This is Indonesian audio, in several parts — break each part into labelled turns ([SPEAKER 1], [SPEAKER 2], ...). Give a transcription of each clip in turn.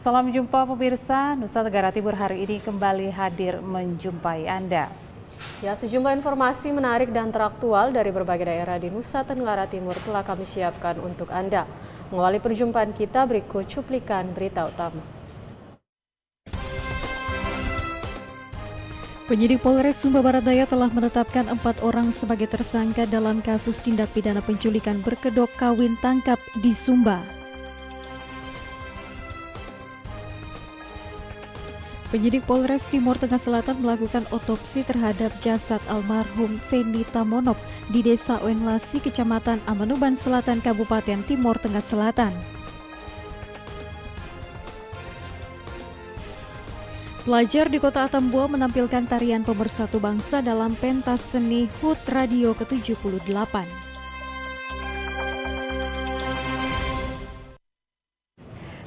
[SPEAKER 1] Salam jumpa pemirsa, Nusa Tenggara Timur hari ini kembali hadir menjumpai Anda.
[SPEAKER 2] Ya, sejumlah informasi menarik dan teraktual dari berbagai daerah di Nusa Tenggara Timur telah kami siapkan untuk Anda. Mengawali perjumpaan kita, berikut cuplikan berita utama.
[SPEAKER 3] Penyidik Polres Sumba Barat Daya telah menetapkan 4 orang sebagai tersangka dalam kasus tindak pidana penculikan berkedok kawin tangkap di Sumba. Penyidik Polres Timur Tengah Selatan melakukan otopsi terhadap jasad almarhum Fendi Tamonop di Desa Oenlasi, Kecamatan Amanuban Selatan, Kabupaten Timur Tengah Selatan. Pelajar di Kota Atambua menampilkan tarian pemersatu bangsa dalam pentas seni HUT Radio ke-78.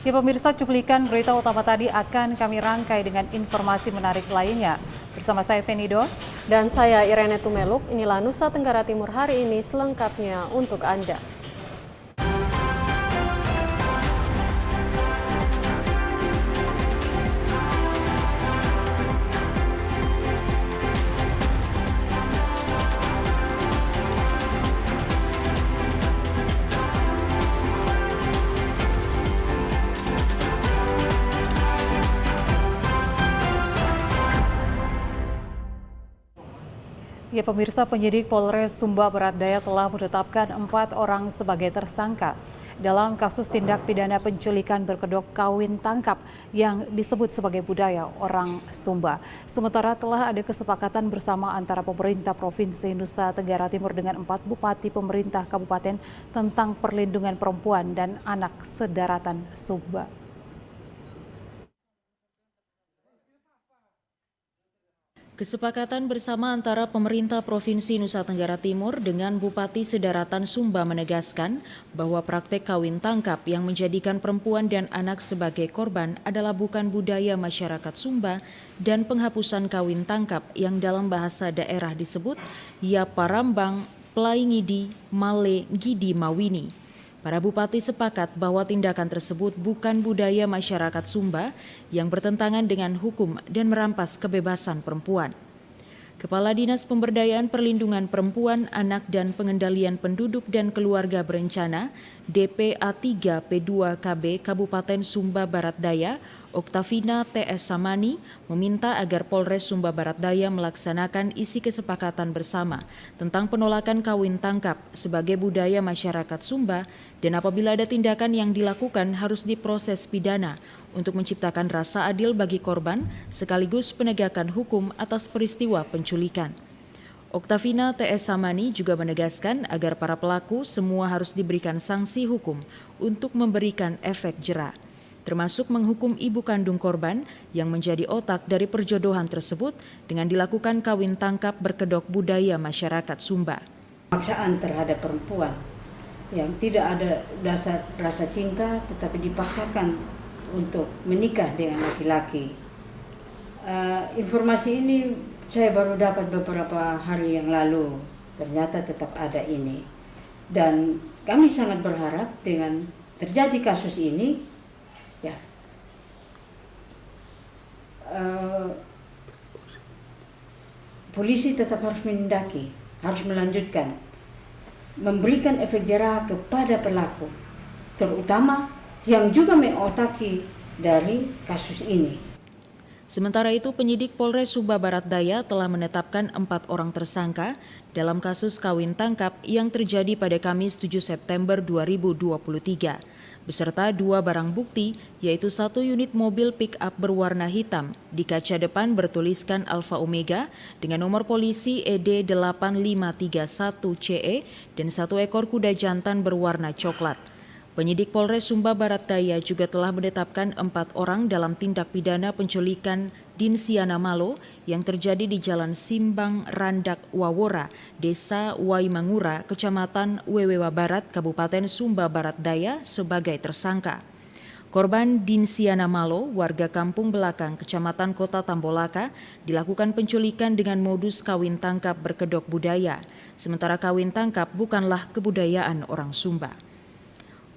[SPEAKER 1] Ya pemirsa, cuplikan berita utama tadi akan kami rangkai dengan informasi menarik lainnya. Bersama saya Fenido.
[SPEAKER 2] Dan saya Irene Tumeluk, inilah Nusa Tenggara Timur hari ini selengkapnya untuk Anda.
[SPEAKER 1] Ya pemirsa, penyidik Polres Sumba Barat Daya telah menetapkan 4 orang sebagai tersangka dalam kasus tindak pidana penculikan berkedok kawin tangkap yang disebut sebagai budaya orang Sumba. Sementara telah ada kesepakatan bersama antara pemerintah Provinsi Nusa Tenggara Timur dengan 4 bupati pemerintah kabupaten tentang perlindungan perempuan dan anak sedaratan Sumba.
[SPEAKER 4] Kesepakatan bersama antara pemerintah Provinsi Nusa Tenggara Timur dengan Bupati Sedaratan Sumba menegaskan bahwa praktek kawin tangkap yang menjadikan perempuan dan anak sebagai korban adalah bukan budaya masyarakat Sumba dan penghapusan kawin tangkap yang dalam bahasa daerah disebut ya parambang, pelaingidi, male, gidi, mawini. Para bupati sepakat bahwa tindakan tersebut bukan budaya masyarakat Sumba yang bertentangan dengan hukum dan merampas kebebasan perempuan. Kepala Dinas Pemberdayaan Perlindungan Perempuan, Anak dan Pengendalian Penduduk dan Keluarga Berencana DPA 3 P2 KB Kabupaten Sumba Barat Daya, Oktavina T.S. Samani, meminta agar Polres Sumba Barat Daya melaksanakan isi kesepakatan bersama tentang penolakan kawin tangkap sebagai budaya masyarakat Sumba dan apabila ada tindakan yang dilakukan harus diproses pidana untuk menciptakan rasa adil bagi korban sekaligus penegakan hukum atas peristiwa penculikan. Oktavina T.S. Samani juga menegaskan agar para pelaku semua harus diberikan sanksi hukum untuk memberikan efek jera, termasuk menghukum ibu kandung korban yang menjadi otak dari perjodohan tersebut dengan dilakukan kawin tangkap berkedok budaya masyarakat Sumba.
[SPEAKER 5] Paksaan terhadap perempuan yang tidak ada dasar rasa cinta tetapi dipaksakan untuk menikah dengan laki-laki. Informasi ini saya baru dapat beberapa hari yang lalu, ternyata tetap ada ini. Dan kami sangat berharap dengan terjadi kasus ini, ya, polisi tetap harus menindaki, harus melanjutkan, memberikan efek jera kepada pelaku, terutama yang juga mengotaki dari kasus ini.
[SPEAKER 4] Sementara itu, penyidik Polres Sumba Barat Daya telah menetapkan 4 orang tersangka dalam kasus kawin tangkap yang terjadi pada Kamis 7 September 2023, beserta 2 barang bukti, yaitu 1 unit mobil pick-up berwarna hitam di kaca depan bertuliskan Alfa Omega dengan nomor polisi ED8531CE dan 1 ekor kuda jantan berwarna coklat. Penyidik Polres Sumba Barat Daya juga telah menetapkan 4 orang dalam tindak pidana penculikan Dinsiana Malo yang terjadi di Jalan Simbang Randak Wawora, Desa Waimangura, Kecamatan Wewewa Barat, Kabupaten Sumba Barat Daya sebagai tersangka. Korban Dinsiana Malo, warga Kampung Belakang, Kecamatan Kota Tambolaka, dilakukan penculikan dengan modus kawin tangkap berkedok budaya, sementara kawin tangkap bukanlah kebudayaan orang Sumba.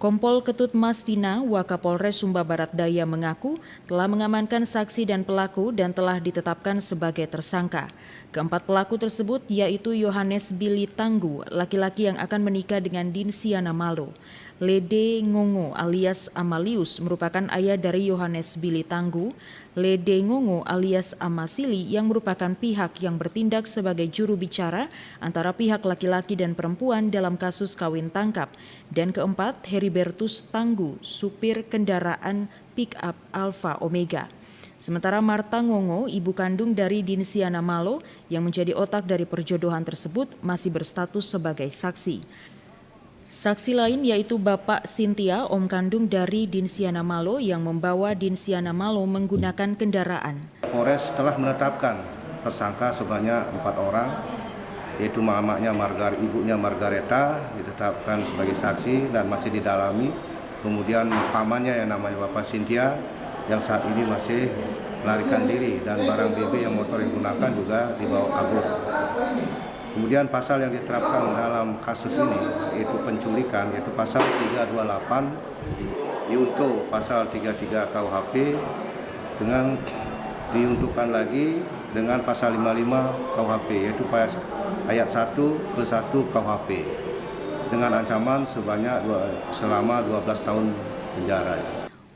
[SPEAKER 4] Kompol Ketut Mastina, Wakapolres Sumba Barat Daya mengaku telah mengamankan saksi dan pelaku dan telah ditetapkan sebagai tersangka. Keempat pelaku tersebut yaitu Yohanes Billy Tanggu, laki-laki yang akan menikah dengan Dinsiana Malo. Lede Ngongo alias Amalius merupakan ayah dari Yohanes Billy Tanggu. Lede Ngongo alias Amasili yang merupakan pihak yang bertindak sebagai juru bicara antara pihak laki-laki dan perempuan dalam kasus kawin tangkap. Dan keempat, Heribertus Tanggu, supir kendaraan pick-up Alfa Omega. Sementara Marta Ngongo, ibu kandung dari Dinsiana Malo yang menjadi otak dari perjodohan tersebut, masih berstatus sebagai saksi. Saksi lain yaitu Bapak Cynthia, om kandung dari Dinsiana Malo yang membawa Dinsiana Malo menggunakan kendaraan.
[SPEAKER 6] Polres telah menetapkan tersangka sebanyak 4 orang, yaitu ibunya Margareta ditetapkan sebagai saksi dan masih didalami. Kemudian pamannya yang namanya Bapak Cynthia yang saat ini masih melarikan diri dan barang BB yang motor yang digunakan juga dibawa kabur. Kemudian pasal yang diterapkan dalam kasus ini yaitu penculikan, yaitu pasal 328 diuntuk pasal 33 KUHP dengan diuntukkan lagi dengan pasal 55 KUHP yaitu ayat 1 ke 1 KUHP dengan ancaman selama 12 tahun penjara.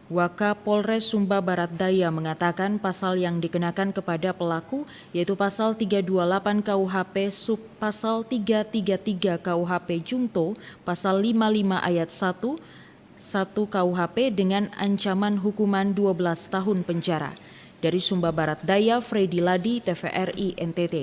[SPEAKER 4] Wakapolres Sumba Barat Daya mengatakan pasal yang dikenakan kepada pelaku yaitu pasal 328 KUHP sub pasal 333 KUHP Jungto, pasal 55 ayat 1 KUHP dengan ancaman hukuman 12 tahun penjara. Dari Sumba Barat Daya, Freddy Ladi, TVRI NTT.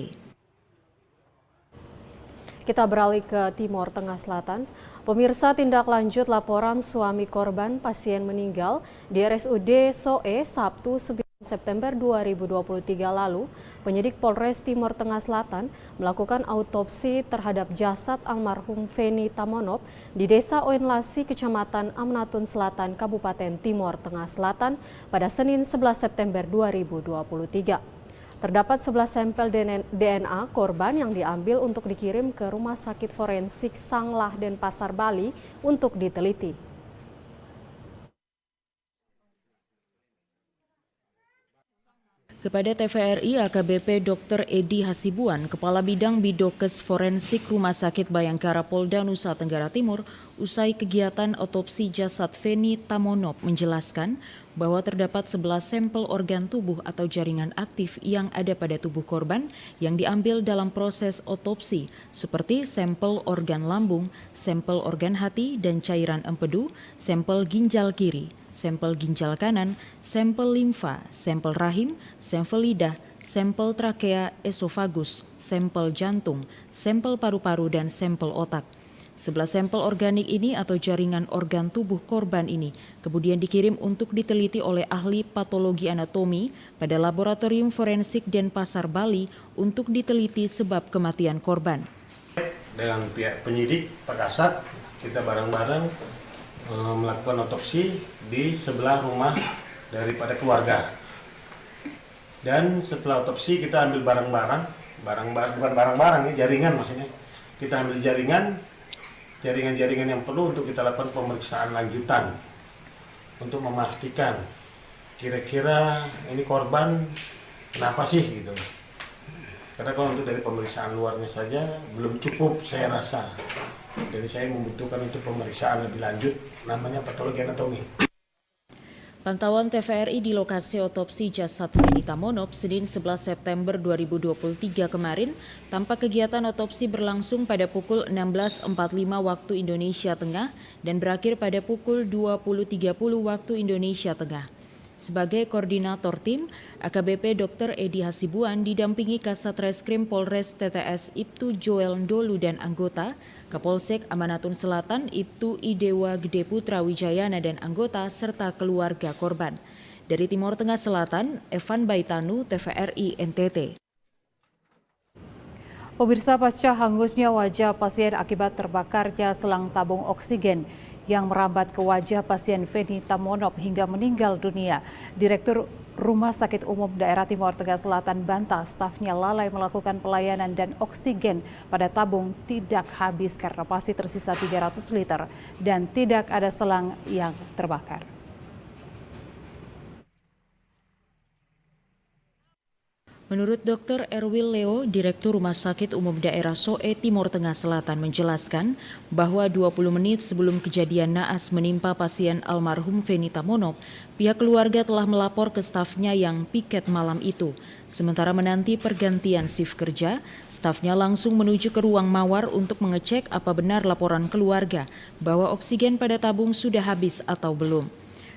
[SPEAKER 2] Kita beralih ke Timor Tengah Selatan. Pemirsa, tindak lanjut laporan suami korban pasien meninggal di RSUD Soe Sabtu 9 September 2023 lalu, penyidik Polres Timor Tengah Selatan melakukan autopsi terhadap jasad almarhum Feni Tamonop di Desa Oenlasi, Kecamatan Amnatun Selatan, Kabupaten Timor Tengah Selatan pada Senin 11 September 2023. Terdapat 11 sampel DNA korban yang diambil untuk dikirim ke Rumah Sakit Forensik Sanglah Denpasar, Bali untuk diteliti.
[SPEAKER 4] Kepada TVRI, AKBP Dr. Edi Hasibuan, Kepala Bidang Bidokes Forensik Rumah Sakit Bayangkara Polda Nusa Tenggara Timur, usai kegiatan otopsi jasad Feni Tamonop menjelaskan bahwa terdapat 11 sampel organ tubuh atau jaringan aktif yang ada pada tubuh korban yang diambil dalam proses otopsi, seperti sampel organ lambung, sampel organ hati dan cairan empedu, sampel ginjal kiri, sampel ginjal kanan, sampel limfa, sampel rahim, sampel lidah, sampel trakea esofagus, sampel jantung, sampel paru-paru dan sampel otak. 11 sampel organik ini atau jaringan organ tubuh korban ini kemudian dikirim untuk diteliti oleh ahli patologi anatomi pada Laboratorium Forensik Denpasar, Bali untuk diteliti sebab kematian korban.
[SPEAKER 7] Dengan pihak penyidik Pak Kasat, kita bareng-bareng melakukan otopsi di sebelah rumah daripada keluarga. Dan setelah otopsi kita ambil bukan jaringan maksudnya. Kita ambil jaringan-jaringan yang perlu untuk kita lakukan pemeriksaan lanjutan untuk memastikan kira-kira ini korban kenapa sih gitu. Karena kalau untuk dari pemeriksaan luarnya saja belum cukup saya rasa. Jadi saya membutuhkan untuk pemeriksaan lebih lanjut namanya patologi anatomi.
[SPEAKER 4] Pantauan TVRI di lokasi otopsi jasad Feni Tamonop Senin 11 September 2023 kemarin, tampak kegiatan otopsi berlangsung pada pukul 16.45 waktu Indonesia Tengah dan berakhir pada pukul 20.30 waktu Indonesia Tengah. Sebagai koordinator tim, AKBP Dr. Edi Hasibuan didampingi Kasat Reskrim Polres TTS Ibtu Joel Ndolu dan anggota, Kapolsek Amanatun Selatan Ibtu Idewa Gede Putra Wijayana dan anggota serta keluarga korban. Dari Timor Tengah Selatan, Evan Baitanu, TVRI NTT.
[SPEAKER 1] Pemirsa, pasca hangusnya wajah pasien akibat terbakarnya selang tabung oksigen yang merambat ke wajah pasien Feni Tamonop hingga meninggal dunia, Direktur Rumah Sakit Umum Daerah Timur Tengah Selatan bantah stafnya lalai melakukan pelayanan dan oksigen pada tabung tidak habis karena masih tersisa 300 liter dan tidak ada selang yang terbakar.
[SPEAKER 4] Menurut Dr. Erwin Leo, Direktur Rumah Sakit Umum Daerah SOE Timur Tengah Selatan menjelaskan bahwa 20 menit sebelum kejadian naas menimpa pasien almarhum Feni Tamonop, pihak keluarga telah melapor ke stafnya yang piket malam itu. Sementara menanti pergantian shift kerja, stafnya langsung menuju ke ruang mawar untuk mengecek apa benar laporan keluarga bahwa oksigen pada tabung sudah habis atau belum.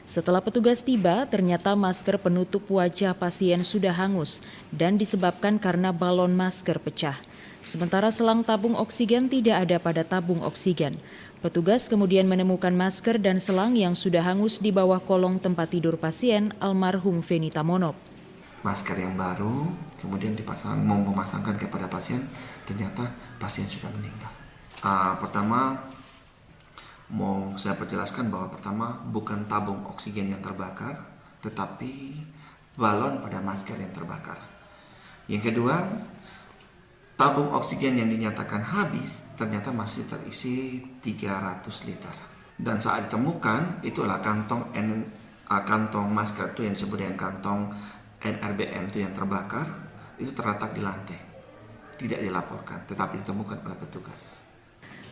[SPEAKER 4] Setelah petugas tiba, ternyata masker penutup wajah pasien sudah hangus dan disebabkan karena balon masker pecah. Sementara selang tabung oksigen tidak ada pada tabung oksigen. Petugas kemudian menemukan masker dan selang yang sudah hangus di bawah kolong tempat tidur pasien almarhum Feni Tamonop.
[SPEAKER 8] Masker yang baru kemudian mau memasangkan kepada pasien, ternyata pasien sudah meninggal. Pertama, mau saya perjelaskan bahwa pertama bukan tabung oksigen yang terbakar, tetapi balon pada masker yang terbakar. Yang kedua, tabung oksigen yang dinyatakan habis ternyata masih terisi 300 liter. Dan saat ditemukan itulah kantong masker itu yang disebut dengan kantong NRBM itu yang terbakar, itu terletak di lantai. Tidak dilaporkan, tetapi ditemukan oleh petugas.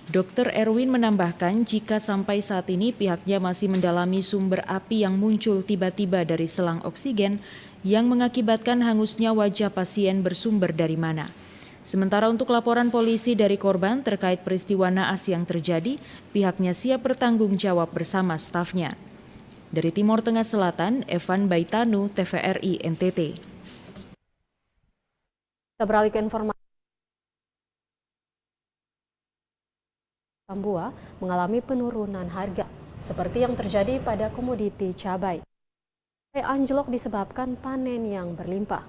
[SPEAKER 4] Dr. Erwin menambahkan jika sampai saat ini pihaknya masih mendalami sumber api yang muncul tiba-tiba dari selang oksigen yang mengakibatkan hangusnya wajah pasien bersumber dari mana. Sementara untuk laporan polisi dari korban terkait peristiwa naas yang terjadi, pihaknya siap bertanggung jawab bersama stafnya. Dari Timur Tengah Selatan, Evan Baitanu, TVRI NTT.
[SPEAKER 2] Kita beralih ke informasi. Buah mengalami penurunan harga, seperti yang terjadi pada komoditi cabai. Anjlok disebabkan panen yang berlimpah.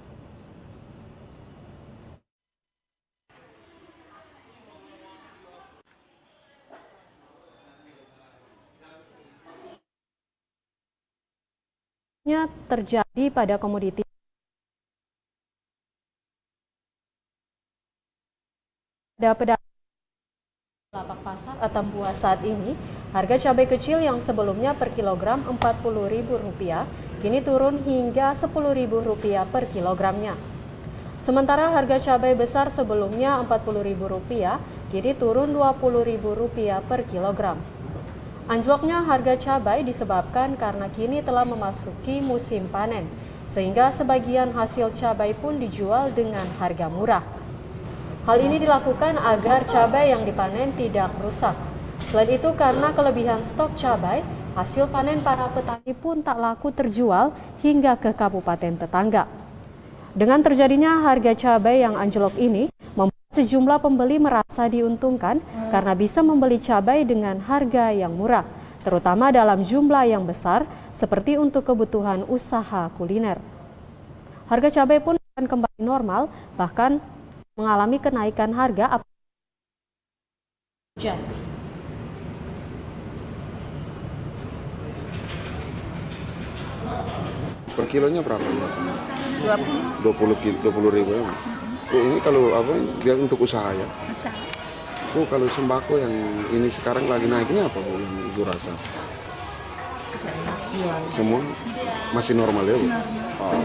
[SPEAKER 2] Terjadi pada komoditi pedagang lapak pasar Atambua saat ini, harga cabai kecil yang sebelumnya per kilogram Rp40.000 kini turun hingga Rp10.000 per kilogramnya. Sementara harga cabai besar sebelumnya Rp40.000 kini turun Rp20.000 per kilogram. Anjloknya harga cabai disebabkan karena kini telah memasuki musim panen, sehingga sebagian hasil cabai pun dijual dengan harga murah. Hal ini dilakukan agar cabai yang dipanen tidak rusak. Selain itu, karena kelebihan stok cabai, hasil panen para petani pun tak laku terjual hingga ke kabupaten tetangga. Dengan terjadinya harga cabai yang anjlok ini, membuat sejumlah pembeli merasa diuntungkan karena bisa membeli cabai dengan harga yang murah, terutama dalam jumlah yang besar seperti untuk kebutuhan usaha kuliner. Harga cabai pun akan kembali normal, bahkan mengalami kenaikan harga.
[SPEAKER 9] Per kilonya berapa biasanya? 20 ribu ya. Oh, ini kalau apa? Biar untuk usaha ya. Usaha. Oh, kalau sembako yang ini sekarang lagi naiknya apa Bu? Ibu rasa? Semua masih normal ya Bu? Oh.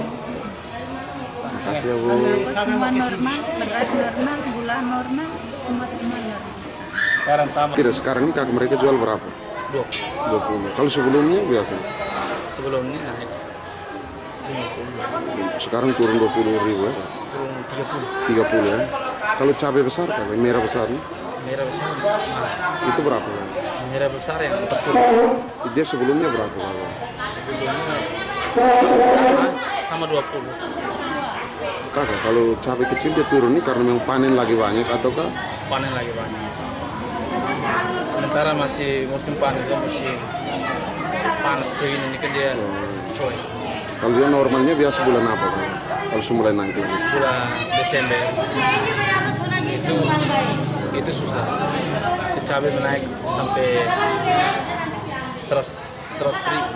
[SPEAKER 9] Makasih ya Bu.
[SPEAKER 10] Semua normal, beras normal, gula normal, semua normal.
[SPEAKER 9] Tidak, sekarang ini kakak mereka jual berapa? 20. Kalau sebelumnya biasa?
[SPEAKER 11] Sebelumnya naik 50.
[SPEAKER 9] Sekarang turun 20 ribu ya?
[SPEAKER 11] Turun
[SPEAKER 9] 30 ya? Kalau cabai besar, kalau merah besar nih?
[SPEAKER 11] Merah besar.
[SPEAKER 9] Itu berapa?
[SPEAKER 11] Merah besar yang 40.
[SPEAKER 9] Dia sebelumnya berapa?
[SPEAKER 11] Sebelumnya sama 20.
[SPEAKER 9] Kakak, kalau cabai kecil dia turun nih karena memang panen lagi banyak ataukah?
[SPEAKER 11] Panen lagi banyak. Sementara masih musim panen, musim panas begini kan dia sesuai.
[SPEAKER 9] Kalau dia normalnya biasa bulan apa kan? Kalau mulai naik lagi?
[SPEAKER 11] Bulan Desember. Itu susah. Cabai menaik sampai 100 ribu.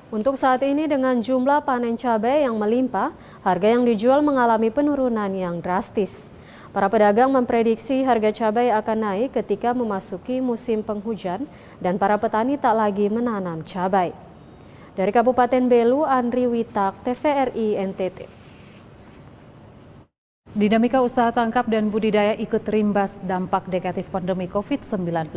[SPEAKER 2] Untuk saat ini dengan jumlah panen cabai yang melimpah, harga yang dijual mengalami penurunan yang drastis. Para pedagang memprediksi harga cabai akan naik ketika memasuki musim penghujan dan para petani tak lagi menanam cabai. Dari Kabupaten Belu, Andri Witak, TVRI NTT.
[SPEAKER 1] Dinamika usaha tangkap dan budidaya ikut terimbas dampak negatif pandemi COVID-19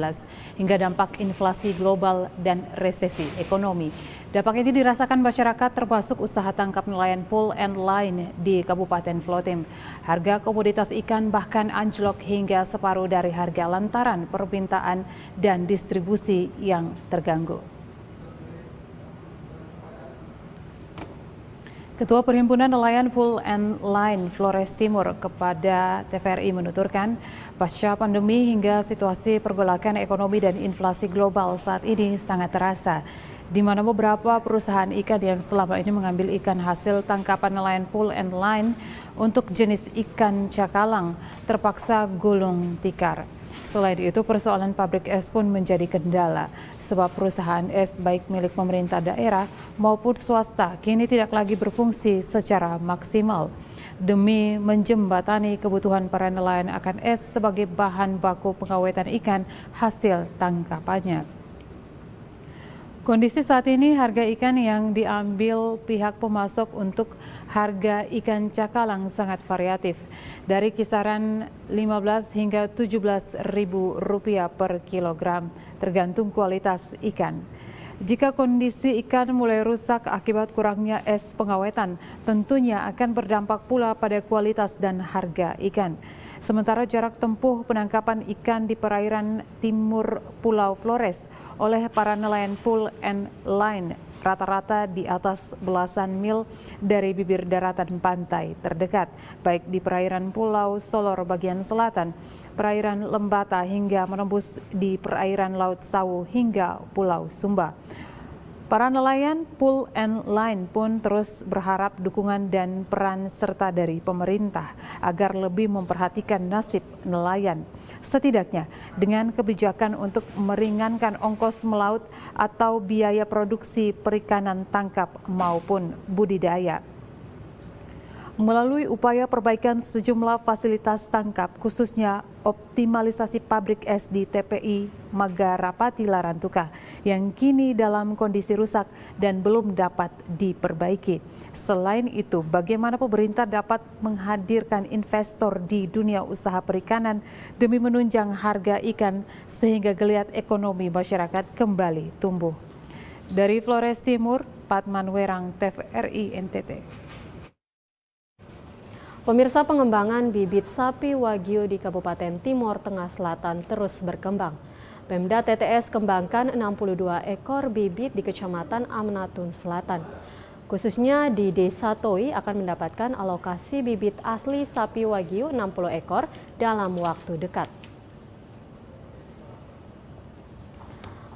[SPEAKER 1] hingga dampak inflasi global dan resesi ekonomi. Dampak ini dirasakan masyarakat termasuk usaha tangkap nelayan pull and line di Kabupaten Vlottim. Harga komoditas ikan bahkan anjlok hingga separuh dari harga lantaran permintaan dan distribusi yang terganggu. Ketua Perhimpunan Nelayan Pull and Line Flores Timur kepada TVRI menuturkan, pasca pandemi hingga situasi pergolakan ekonomi dan inflasi global saat ini sangat terasa, di mana beberapa perusahaan ikan yang selama ini mengambil ikan hasil tangkapan nelayan Pull and Line untuk jenis ikan cakalang terpaksa gulung tikar. Selain itu, persoalan pabrik es pun menjadi kendala, sebab perusahaan es baik milik pemerintah daerah maupun swasta kini tidak lagi berfungsi secara maksimal demi menjembatani kebutuhan para nelayan akan es sebagai bahan baku pengawetan ikan hasil tangkapannya. Kondisi saat ini harga ikan yang diambil pihak pemasok untuk harga ikan cakalang sangat variatif, dari kisaran 15 hingga 17 ribu rupiah per kilogram, tergantung kualitas ikan. Jika kondisi ikan mulai rusak akibat kurangnya es pengawetan, tentunya akan berdampak pula pada kualitas dan harga ikan. Sementara jarak tempuh penangkapan ikan di perairan timur Pulau Flores oleh para nelayan pull and line rata-rata di atas belasan mil dari bibir daratan pantai terdekat, baik di perairan Pulau Solor bagian selatan, perairan Lembata hingga menembus di perairan Laut Sawu hingga Pulau Sumba. Para nelayan pull and line pun terus berharap dukungan dan peran serta dari pemerintah agar lebih memperhatikan nasib nelayan. Setidaknya dengan kebijakan untuk meringankan ongkos melaut atau biaya produksi perikanan tangkap maupun budidaya. Melalui upaya perbaikan sejumlah fasilitas tangkap, khususnya optimalisasi pabrik es di TPI Magarapati Larantuka yang kini dalam kondisi rusak dan belum dapat diperbaiki. Selain itu, bagaimana pemerintah dapat menghadirkan investor di dunia usaha perikanan demi menunjang harga ikan sehingga geliat ekonomi masyarakat kembali tumbuh. Dari Flores Timur, Patman Werang, TVRI NTT.
[SPEAKER 2] Pemirsa, pengembangan bibit sapi Wagyu di Kabupaten Timor Tengah Selatan terus berkembang. Pemda TTS kembangkan 62 ekor bibit di Kecamatan Amnatun Selatan. Khususnya di Desa Toi akan mendapatkan alokasi bibit asli sapi Wagyu 60 ekor dalam waktu dekat.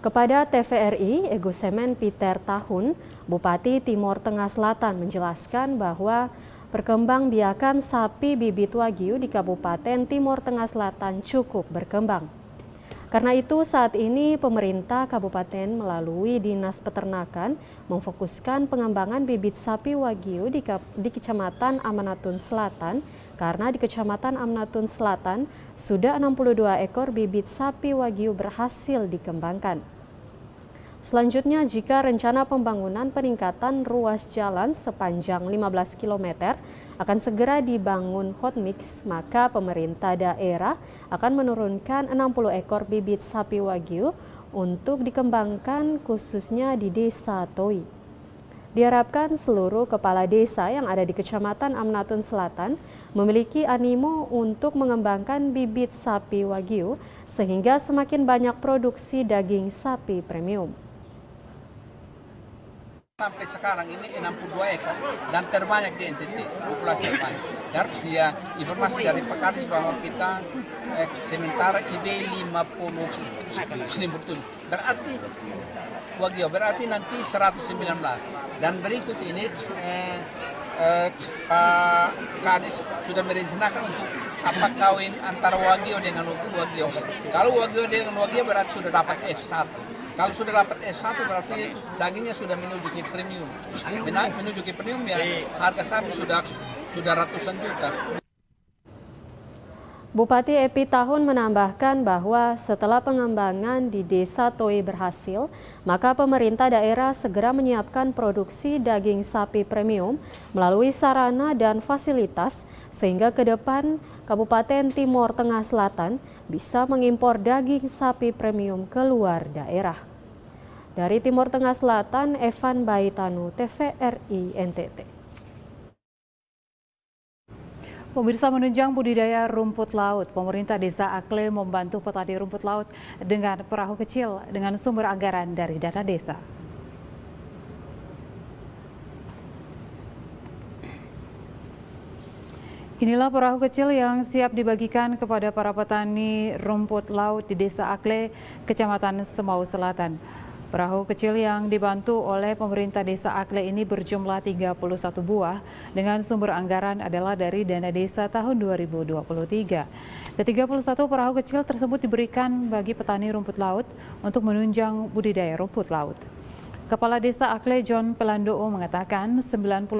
[SPEAKER 2] Kepada TVRI, Egusemen Peter Tahun, Bupati Timor Tengah Selatan menjelaskan bahwa perkembangbiakan sapi bibit Wagyu di Kabupaten Timor Tengah Selatan cukup berkembang. Karena itu saat ini pemerintah kabupaten melalui Dinas Peternakan memfokuskan pengembangan bibit sapi Wagyu di Kecamatan Amnatun Selatan, karena di Kecamatan Amnatun Selatan sudah 62 ekor bibit sapi Wagyu berhasil dikembangkan. Selanjutnya, jika rencana pembangunan peningkatan ruas jalan sepanjang 15 km akan segera dibangun hot mix, maka pemerintah daerah akan menurunkan 60 ekor bibit sapi Wagyu untuk dikembangkan khususnya di Desa Toi. Diharapkan seluruh kepala desa yang ada di Kecamatan Amnatun Selatan memiliki animo untuk mengembangkan bibit sapi Wagyu sehingga semakin banyak produksi daging sapi premium.
[SPEAKER 12] Sampai sekarang ini 62 ekor dan terbanyak di NTT, populasi terbanyak. Dan ya, informasi dari Pak Kadis bahwa kita sementara IB 50 berarti Wagyu berarti nanti 119. Dan berikut ini Pak Kadis sudah merencanakan untuk apa kawin antara Wagyu dengan Wagyu. Kalau Wagyu dengan Wagyu berarti sudah dapat F1. Kalau sudah dapat S1 berarti dagingnya sudah menuju ke premium. Menuju ke premium ya harga sapi sudah ratusan juta.
[SPEAKER 2] Bupati Epi Tahun menambahkan bahwa setelah pengembangan di Desa Toi berhasil, maka pemerintah daerah segera menyiapkan produksi daging sapi premium melalui sarana dan fasilitas sehingga ke depan Kabupaten Timor Tengah Selatan bisa mengimpor daging sapi premium ke luar daerah. Dari Timor Tengah Selatan, Evan Baitanu, TVRI NTT.
[SPEAKER 1] Pemirsa, menunjang budidaya rumput laut, pemerintah Desa Akle membantu petani rumput laut dengan perahu kecil dengan sumber anggaran dari dana desa. Inilah perahu kecil yang siap dibagikan kepada para petani rumput laut di Desa Akle, Kecamatan Semau Selatan. Perahu kecil yang dibantu oleh pemerintah Desa Akle ini berjumlah 31 buah dengan sumber anggaran adalah dari dana desa tahun 2023. Ke-31 perahu kecil tersebut diberikan bagi petani rumput laut untuk menunjang budidaya rumput laut. Kepala Desa Akle John Pelandoo mengatakan 98%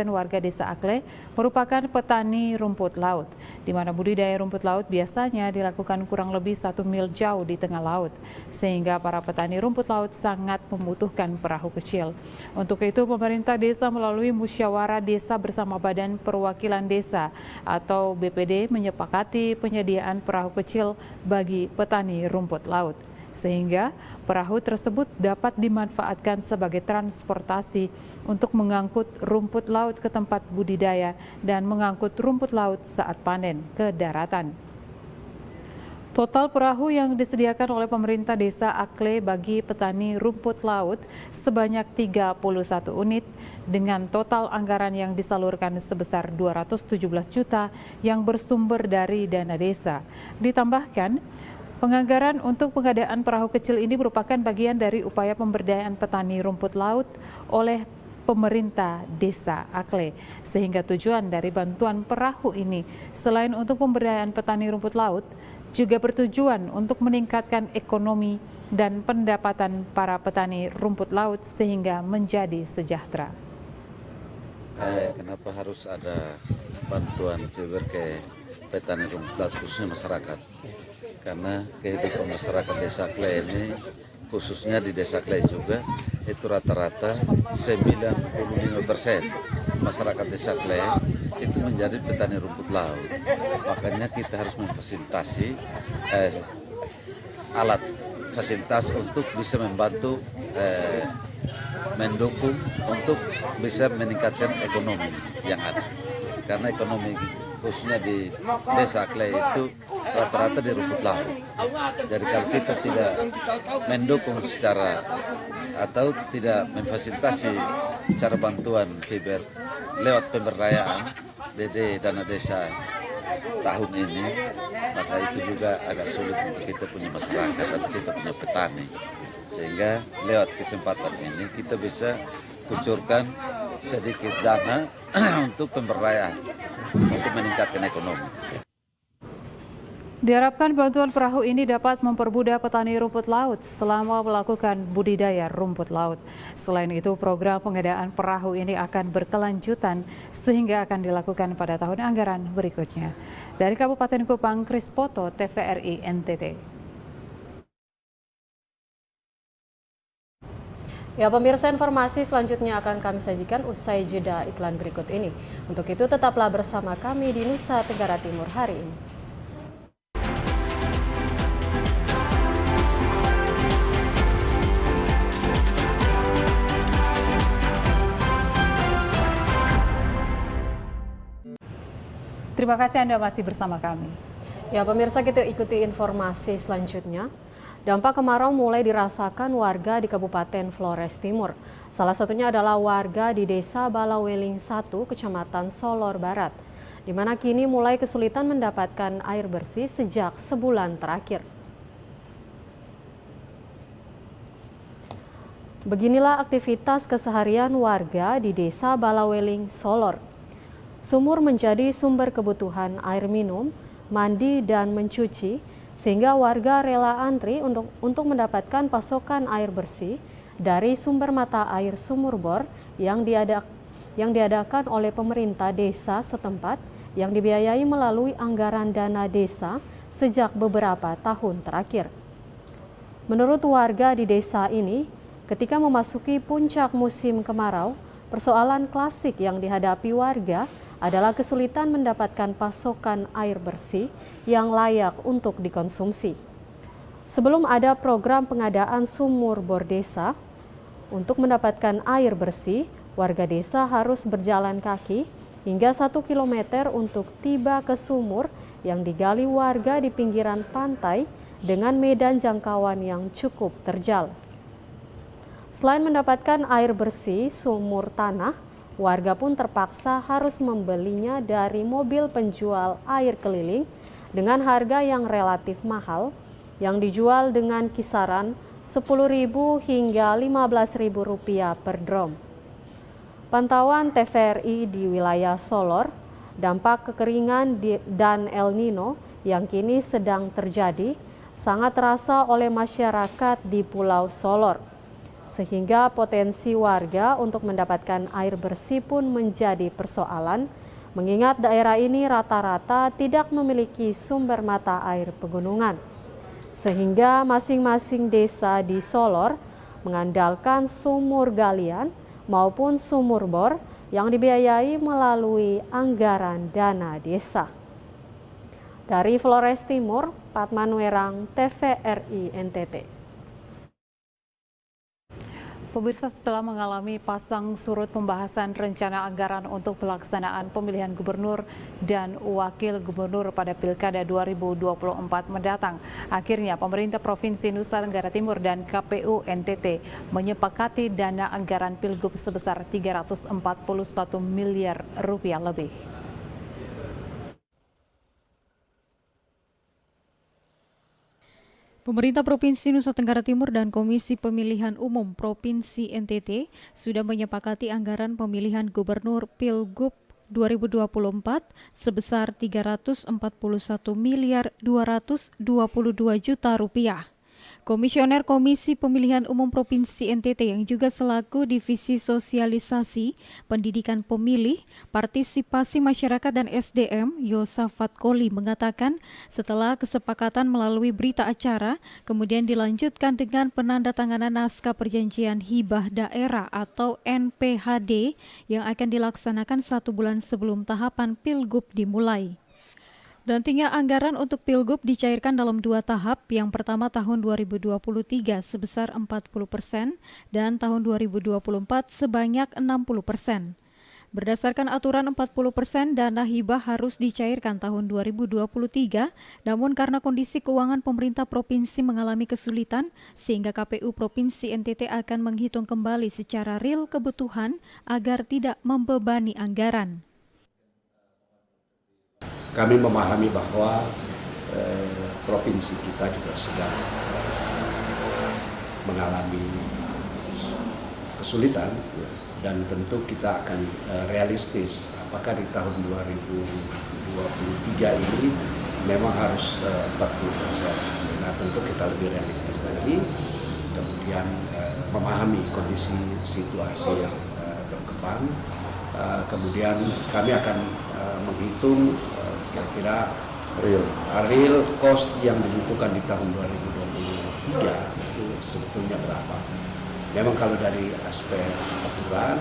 [SPEAKER 1] warga Desa Akle merupakan petani rumput laut, di mana budidaya rumput laut biasanya dilakukan kurang lebih 1 mil jauh di tengah laut, sehingga para petani rumput laut sangat membutuhkan perahu kecil. Untuk itu, pemerintah desa melalui musyawarah desa bersama Badan Perwakilan Desa atau BPD menyepakati penyediaan perahu kecil bagi petani rumput laut, sehingga perahu tersebut dapat dimanfaatkan sebagai transportasi untuk mengangkut rumput laut ke tempat budidaya dan mengangkut rumput laut saat panen ke daratan. Total perahu yang disediakan oleh pemerintah Desa Akle bagi petani rumput laut sebanyak 31 unit dengan total anggaran yang disalurkan sebesar 217 juta yang bersumber dari dana desa. Ditambahkan, penganggaran untuk pengadaan perahu kecil ini merupakan bagian dari upaya pemberdayaan petani rumput laut oleh pemerintah Desa Akle, sehingga tujuan dari bantuan perahu ini selain untuk pemberdayaan petani rumput laut, juga bertujuan untuk meningkatkan ekonomi dan pendapatan para petani rumput laut sehingga menjadi sejahtera.
[SPEAKER 13] Kenapa harus ada bantuan fiber ke petani rumput laut khususnya masyarakat? Karena kehidupan masyarakat Desa Akle ini, khususnya di Desa Akle juga, itu rata-rata 95% masyarakat Desa Akle itu menjadi petani rumput laut. Makanya kita harus memfasilitasi alat fasilitas untuk bisa membantu mendukung untuk bisa meningkatkan ekonomi yang ada. Karena ekonomi khususnya di Desa Akle itu rata-rata di rumput laut. Jadi kalau kita tidak mendukung secara atau tidak memfasilitasi secara bantuan fiber lewat pemberdayaan DD dana desa tahun ini, maka itu juga agak sulit untuk kita punya masyarakat atau kita punya petani. Sehingga lewat kesempatan ini kita bisa kucurkan sedikit dana untuk pemberdayaan untuk meningkatkan ekonomi.
[SPEAKER 1] Diharapkan bantuan perahu ini dapat mempermudah petani rumput laut selama melakukan budidaya rumput laut. Selain itu, program pengadaan perahu ini akan berkelanjutan sehingga akan dilakukan pada tahun anggaran berikutnya. Dari Kabupaten Kupang, Kris Poto, TVRI NTT.
[SPEAKER 2] Ya, pemirsa, informasi selanjutnya akan kami sajikan usai jeda iklan berikut ini. Untuk itu tetaplah bersama kami di Nusa Tenggara Timur hari ini.
[SPEAKER 1] Terima kasih Anda masih bersama kami.
[SPEAKER 2] Ya, pemirsa, kita ikuti informasi selanjutnya. Dampak kemarau mulai dirasakan warga di Kabupaten Flores Timur. Salah satunya adalah warga di Desa Balaweling 1, Kecamatan Solor Barat, di mana kini mulai kesulitan mendapatkan air bersih sejak sebulan terakhir. Beginilah aktivitas keseharian warga di Desa Balaweling, Solor. Sumur menjadi sumber kebutuhan air minum, mandi, dan mencuci, sehingga warga rela antri untuk mendapatkan pasokan air bersih dari sumber mata air sumur bor yang diadakan oleh pemerintah desa setempat yang dibiayai melalui anggaran dana desa sejak beberapa tahun terakhir. Menurut warga di desa ini, ketika memasuki puncak musim kemarau, persoalan klasik yang dihadapi warga adalah kesulitan mendapatkan pasokan air bersih yang layak untuk dikonsumsi. Sebelum ada program pengadaan sumur bor desa, untuk mendapatkan air bersih, warga desa harus berjalan kaki hingga 1 kilometer untuk tiba ke sumur yang digali warga di pinggiran pantai dengan medan jangkauan yang cukup terjal. Selain mendapatkan air bersih sumur tanah, warga pun terpaksa harus membelinya dari mobil penjual air keliling dengan harga yang relatif mahal, yang dijual dengan kisaran Rp10.000 hingga Rp15.000 per drum. Pantauan TVRI di wilayah Solor, dampak kekeringan dan El Nino yang kini sedang terjadi sangat terasa oleh masyarakat di Pulau Solor, sehingga potensi warga untuk mendapatkan air bersih pun menjadi persoalan, mengingat daerah ini rata-rata tidak memiliki sumber mata air pegunungan, sehingga masing-masing desa di Solor mengandalkan sumur galian maupun sumur bor yang dibiayai melalui anggaran dana desa. Dari Flores Timur, Patman Werang, TVRI NTT.
[SPEAKER 1] Pemirsa, setelah mengalami pasang surut pembahasan rencana anggaran untuk pelaksanaan pemilihan gubernur dan wakil gubernur pada Pilkada 2024 mendatang, akhirnya pemerintah Provinsi Nusa Tenggara Timur dan KPU NTT menyepakati dana anggaran Pilgub sebesar Rp341 miliar lebih.
[SPEAKER 3] Pemerintah Provinsi Nusa Tenggara Timur dan Komisi Pemilihan Umum Provinsi NTT sudah menyepakati anggaran pemilihan gubernur Pilgub 2024 sebesar Rp341.222.000.000. Komisioner Komisi Pemilihan Umum Provinsi NTT yang juga selaku Divisi Sosialisasi, Pendidikan Pemilih, Partisipasi Masyarakat dan SDM, Yosafat Koli mengatakan setelah kesepakatan melalui berita acara, kemudian dilanjutkan dengan penandatanganan naskah perjanjian hibah daerah atau NPHD yang akan dilaksanakan 1 bulan sebelum tahapan Pilgub dimulai. Nantinya anggaran untuk Pilgub dicairkan dalam 2 tahap, yang pertama tahun 2023 sebesar 40% dan tahun 2024 sebanyak 60%. Berdasarkan aturan 40% dana hibah harus dicairkan tahun 2023, namun karena kondisi keuangan pemerintah provinsi mengalami kesulitan, sehingga KPU Provinsi NTT akan menghitung kembali secara real kebutuhan agar tidak membebani anggaran.
[SPEAKER 14] Kami memahami bahwa provinsi kita juga sedang mengalami kesulitan, dan tentu kita akan realistis apakah di tahun 2023 ini memang harus 40%. Nah, tentu kita lebih realistis lagi, kemudian memahami kondisi situasi yang berkembang, kemudian kami akan menghitung kira-kira real cost yang dibutuhkan di tahun 2023 itu sebetulnya berapa. Memang kalau dari aspek aturan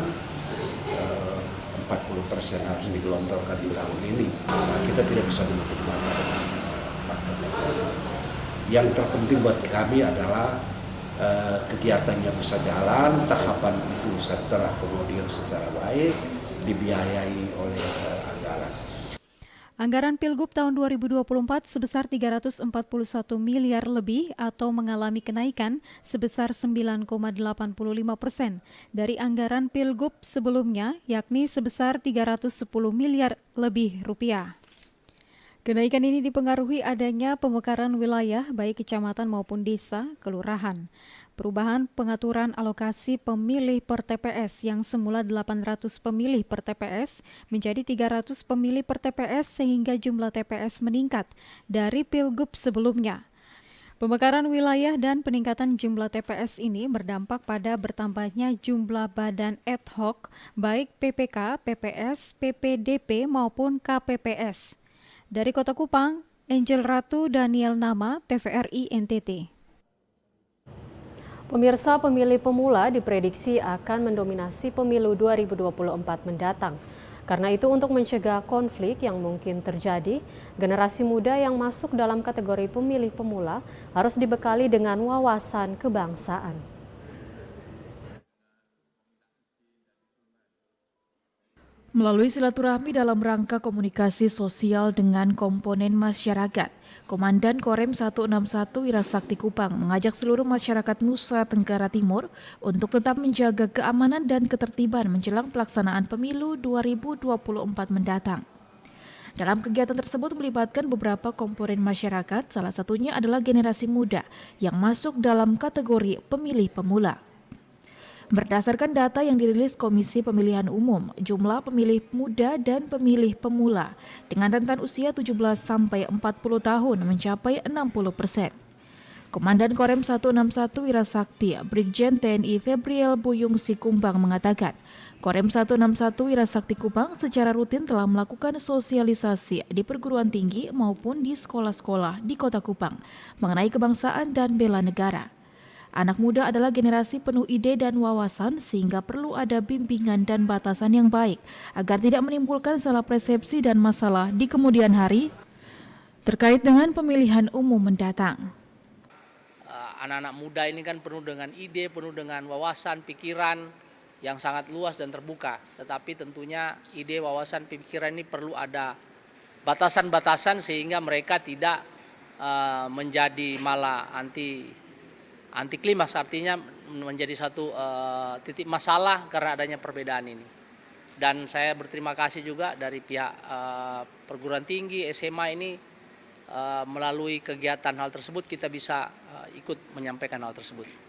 [SPEAKER 14] 40% harus digelontorkan di tahun ini, kita tidak bisa menutup mata dengan faktor-faktor. Yang terpenting buat kami adalah kegiatannya bisa jalan, tahapan itu bisa terakomodir secara baik, dibiayai oleh anggaran.
[SPEAKER 3] Anggaran Pilgub tahun 2024 sebesar 341 miliar lebih atau mengalami kenaikan sebesar 9,85% dari anggaran Pilgub sebelumnya, yakni sebesar 310 miliar lebih rupiah. Kenaikan ini dipengaruhi adanya pemekaran wilayah baik kecamatan maupun desa, kelurahan. Perubahan pengaturan alokasi pemilih per TPS yang semula 800 pemilih per TPS menjadi 300 pemilih per TPS sehingga jumlah TPS meningkat dari Pilgub sebelumnya. Pemekaran wilayah dan peningkatan jumlah TPS ini berdampak pada bertambahnya jumlah badan ad hoc baik PPK, PPS, PPDP maupun KPPS. Dari Kota Kupang, Angel Ratu Daniel Nama, TVRI NTT.
[SPEAKER 2] Pemirsa, pemilih pemula diprediksi akan mendominasi pemilu 2024 mendatang. Karena itu untuk mencegah konflik yang mungkin terjadi, generasi muda yang masuk dalam kategori pemilih pemula harus dibekali dengan wawasan kebangsaan.
[SPEAKER 15] Melalui silaturahmi dalam rangka komunikasi sosial dengan komponen masyarakat, Komandan Korem 161 Wirasakti Kupang mengajak seluruh masyarakat Nusa Tenggara Timur untuk tetap menjaga keamanan dan ketertiban menjelang pelaksanaan pemilu 2024 mendatang. Dalam kegiatan tersebut melibatkan beberapa komponen masyarakat, salah satunya adalah generasi muda yang masuk dalam kategori pemilih pemula. Berdasarkan data yang dirilis Komisi Pemilihan Umum, jumlah pemilih muda dan pemilih pemula dengan rentan usia 17 sampai 40 tahun mencapai 60%. Komandan Korem 161 Wirasakti, Brigjen TNI Febriel Buyung Sikumbang mengatakan, Korem 161 Wirasakti Kupang secara rutin telah melakukan sosialisasi di perguruan tinggi maupun di sekolah-sekolah di Kota Kupang mengenai kebangsaan dan bela negara. Anak muda adalah generasi penuh ide dan wawasan sehingga perlu ada bimbingan dan batasan yang baik agar tidak menimbulkan salah persepsi dan masalah di kemudian hari terkait dengan pemilihan umum mendatang.
[SPEAKER 11] Anak-anak muda ini kan penuh dengan ide, penuh dengan wawasan, pikiran yang sangat luas dan terbuka. Tetapi tentunya ide, wawasan, pikiran ini perlu ada batasan-batasan sehingga mereka tidak menjadi malah anti klimaks, artinya menjadi satu titik masalah karena adanya perbedaan ini. Dan saya berterima kasih juga dari pihak perguruan tinggi, SMA ini melalui kegiatan hal tersebut kita bisa ikut menyampaikan hal tersebut.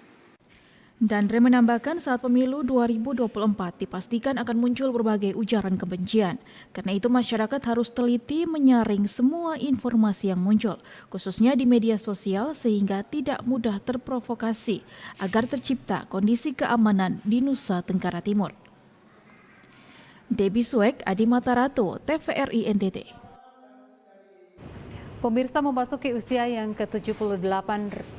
[SPEAKER 15] Dandre menambahkan saat pemilu 2024 dipastikan akan muncul berbagai ujaran kebencian. Karena itu masyarakat harus teliti menyaring semua informasi yang muncul, khususnya di media sosial sehingga tidak mudah terprovokasi agar tercipta kondisi keamanan di Nusa Tenggara Timur. Debbie Swek, Adi Matarato, TVRI NTT.
[SPEAKER 1] Pemirsa, memasuki usia yang ke-78,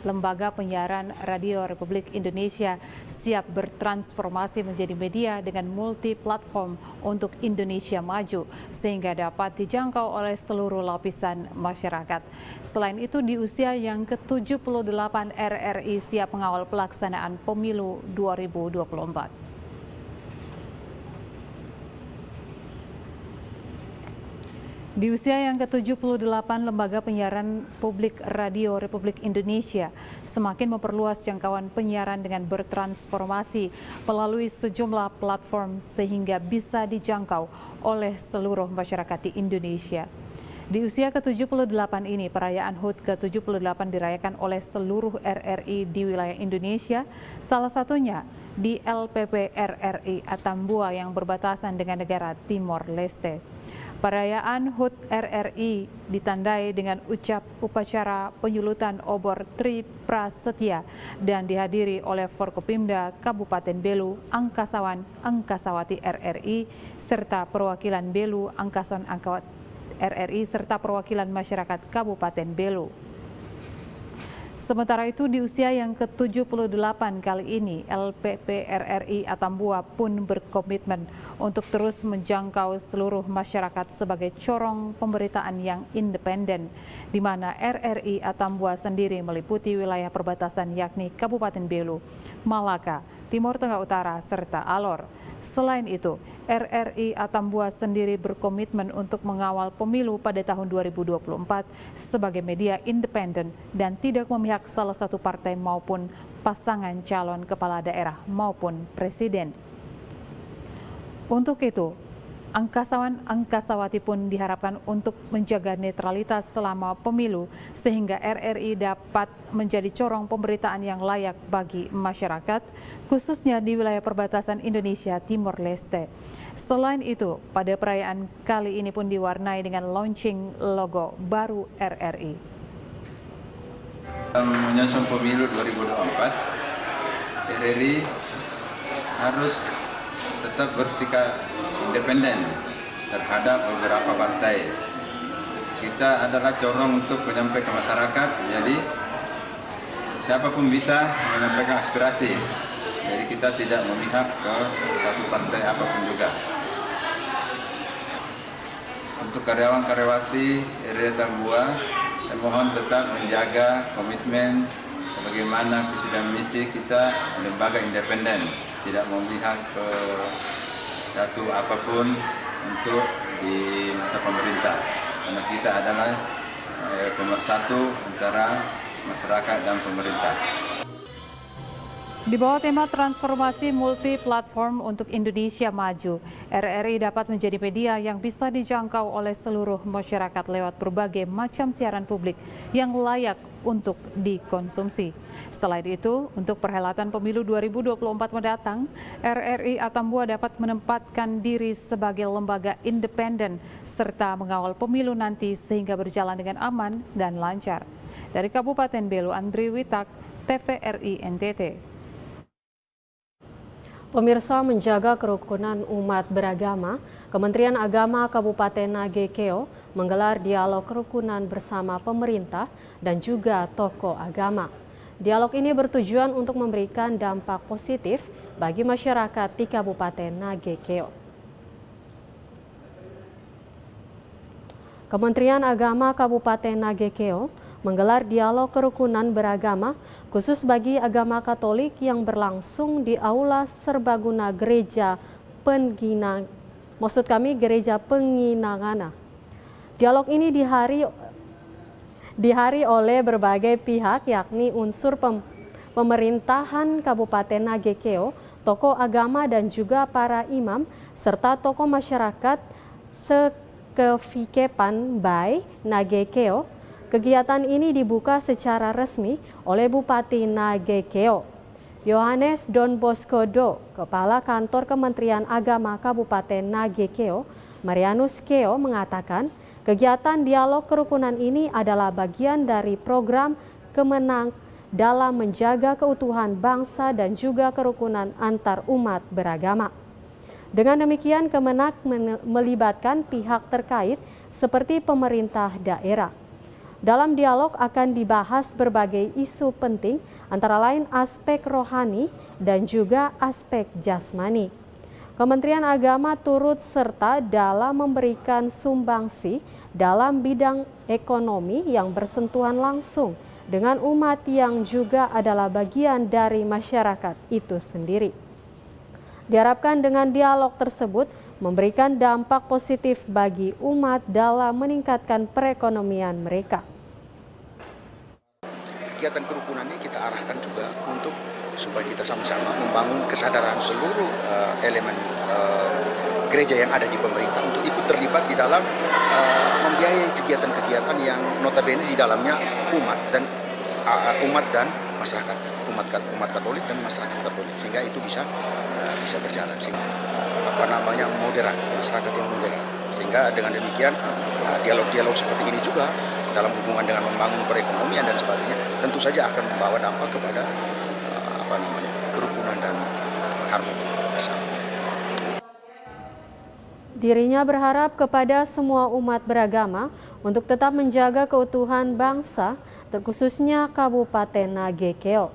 [SPEAKER 1] Lembaga Penyiaran Radio Republik Indonesia siap bertransformasi menjadi media dengan multi-platform untuk Indonesia maju, sehingga dapat dijangkau oleh seluruh lapisan masyarakat. Selain itu, di usia yang ke-78, RRI siap mengawal pelaksanaan pemilu 2024. Di usia yang ke-78, Lembaga Penyiaran Publik Radio Republik Indonesia semakin memperluas jangkauan penyiaran dengan bertransformasi melalui sejumlah platform sehingga bisa dijangkau oleh seluruh masyarakat di Indonesia. Di usia ke-78 ini, perayaan HUT ke-78 dirayakan oleh seluruh RRI di wilayah Indonesia, salah satunya di LPP RRI Atambua yang berbatasan dengan negara Timor Leste. Perayaan HUT RRI ditandai dengan upacara penyulutan obor Tri Prasetya dan dihadiri oleh Forkopimda Kabupaten Belu, Angkasawan, Angkasawati RRI, serta perwakilan Belu, Angkasawan RRI, serta perwakilan masyarakat Kabupaten Belu. Sementara itu, di usia yang ke-78 kali ini, LPP RRI Atambua pun berkomitmen untuk terus menjangkau seluruh masyarakat sebagai corong pemberitaan yang independen, di mana RRI Atambua sendiri meliputi wilayah perbatasan yakni Kabupaten Belu, Malaka, Timur Tengah Utara, serta Alor. Selain itu, RRI Atambua sendiri berkomitmen untuk mengawal pemilu pada tahun 2024 sebagai media independen dan tidak memihak salah satu partai maupun pasangan calon kepala daerah maupun presiden. Untuk itu, Angkasawati pun diharapkan untuk menjaga netralitas selama pemilu sehingga RRI dapat menjadi corong pemberitaan yang layak bagi masyarakat, khususnya di wilayah perbatasan Indonesia Timor Leste. Selain itu, pada perayaan kali ini pun diwarnai dengan launching logo baru RRI.
[SPEAKER 16] Menyongsong pemilu 2024, RRI harus tetap bersikap independen terhadap beberapa partai. Kita adalah corong untuk menyampaikan ke masyarakat, jadi siapapun bisa menyampaikan aspirasi. Jadi kita tidak memihak ke satu partai apapun juga. Untuk karyawan-karyawati RRI Tambua, saya mohon tetap menjaga komitmen sebagaimana visi dan misi kita lembaga independen, tidak memihak ke satu apapun untuk di mata pemerintah, karena kita adalah pemersatu antara masyarakat dan pemerintah.
[SPEAKER 1] Di bawah tema transformasi multi-platform untuk Indonesia Maju, RRI dapat menjadi media yang bisa dijangkau oleh seluruh masyarakat lewat berbagai macam siaran publik yang layak untuk dikonsumsi. Selain itu, untuk perhelatan pemilu 2024 mendatang, RRI Atambua dapat menempatkan diri sebagai lembaga independen serta mengawal pemilu nanti sehingga berjalan dengan aman dan lancar. Dari Kabupaten Belu, Andri Witak, TVRI NTT.
[SPEAKER 2] Pemirsa, menjaga kerukunan umat beragama, Kementerian Agama Kabupaten Nagekeo menggelar dialog kerukunan bersama pemerintah dan juga tokoh agama. Dialog ini bertujuan untuk memberikan dampak positif bagi masyarakat di Kabupaten Nagekeo. Kementerian Agama Kabupaten Nagekeo menggelar dialog kerukunan beragama khusus bagi agama Katolik yang berlangsung di Aula Serbaguna Gereja Penginangana. Dialog ini dihari oleh berbagai pihak, yakni unsur pemerintahan Kabupaten Nagekeo, tokoh agama dan juga para imam serta tokoh masyarakat Sekevikepan Bay Nagekeo. Kegiatan ini dibuka secara resmi oleh Bupati Nagekeo, Yohanes Don Bosco Do, Kepala Kantor Kementerian Agama Kabupaten Nagekeo, Marianus Keo mengatakan kegiatan dialog kerukunan ini adalah bagian dari program Kemenang dalam menjaga keutuhan bangsa dan juga kerukunan antar umat beragama. Dengan demikian, Kemenak melibatkan pihak terkait seperti pemerintah daerah. Dalam dialog akan dibahas berbagai isu penting, antara lain aspek rohani dan juga aspek jasmani. Kementerian Agama turut serta dalam memberikan sumbangsi dalam bidang ekonomi yang bersentuhan langsung dengan umat yang juga adalah bagian dari masyarakat itu sendiri. Diharapkan dengan dialog tersebut memberikan dampak positif bagi umat dalam meningkatkan perekonomian mereka.
[SPEAKER 17] Kegiatan kerukunan ini kita arahkan juga untuk supaya kita sama-sama membangun kesadaran seluruh elemen gereja yang ada di pemerintah untuk ikut terlibat di dalam membiayai kegiatan-kegiatan yang notabene di dalamnya umat dan masyarakat, umat Katolik dan masyarakat Katolik, sehingga itu bisa berjalan moderat, masyarakat yang moderat, sehingga dengan demikian dialog-dialog seperti ini juga dalam hubungan dengan membangun perekonomian dan sebagainya tentu saja akan membawa dampak kepada kerukunan dan harmoni bersama.
[SPEAKER 2] Dirinya berharap kepada semua umat beragama untuk tetap menjaga keutuhan bangsa, terkhususnya Kabupaten Nagekeo.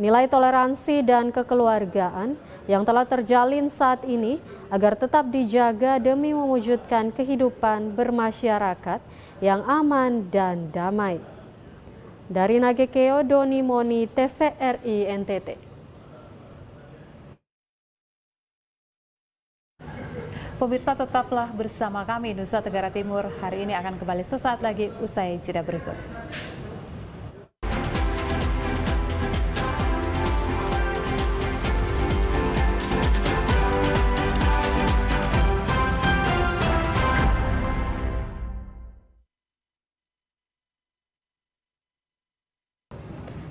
[SPEAKER 2] Nilai toleransi dan kekeluargaan yang telah terjalin saat ini agar tetap dijaga demi mewujudkan kehidupan bermasyarakat yang aman dan damai. Dari Nagekeo, Doni Moni, TVRI NTT.
[SPEAKER 1] Pemirsa, tetaplah bersama kami. Nusa Tenggara Timur hari ini akan kembali sesaat lagi usai jeda berikut.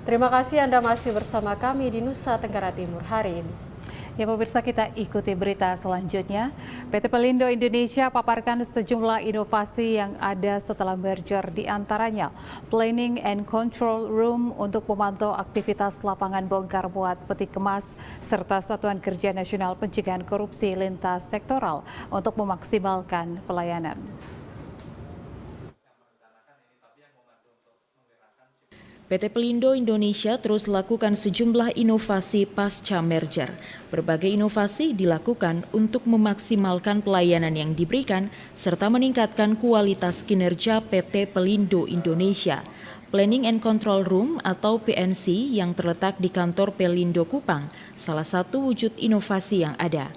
[SPEAKER 2] Terima kasih Anda masih bersama kami di Nusa Tenggara Timur hari ini.
[SPEAKER 1] Ya pemirsa, kita ikuti berita selanjutnya. PT Pelindo Indonesia paparkan sejumlah inovasi yang ada setelah merger, di antaranya Planning and Control Room untuk memantau aktivitas lapangan bongkar muat peti kemas, serta Satuan Kerja Nasional Pencegahan Korupsi lintas sektoral untuk memaksimalkan pelayanan.
[SPEAKER 4] PT Pelindo Indonesia terus lakukan sejumlah inovasi pasca merger. Berbagai inovasi dilakukan untuk memaksimalkan pelayanan yang diberikan serta meningkatkan kualitas kinerja PT Pelindo Indonesia. Planning and Control Room atau PNC yang terletak di kantor Pelindo Kupang, salah satu wujud inovasi yang ada.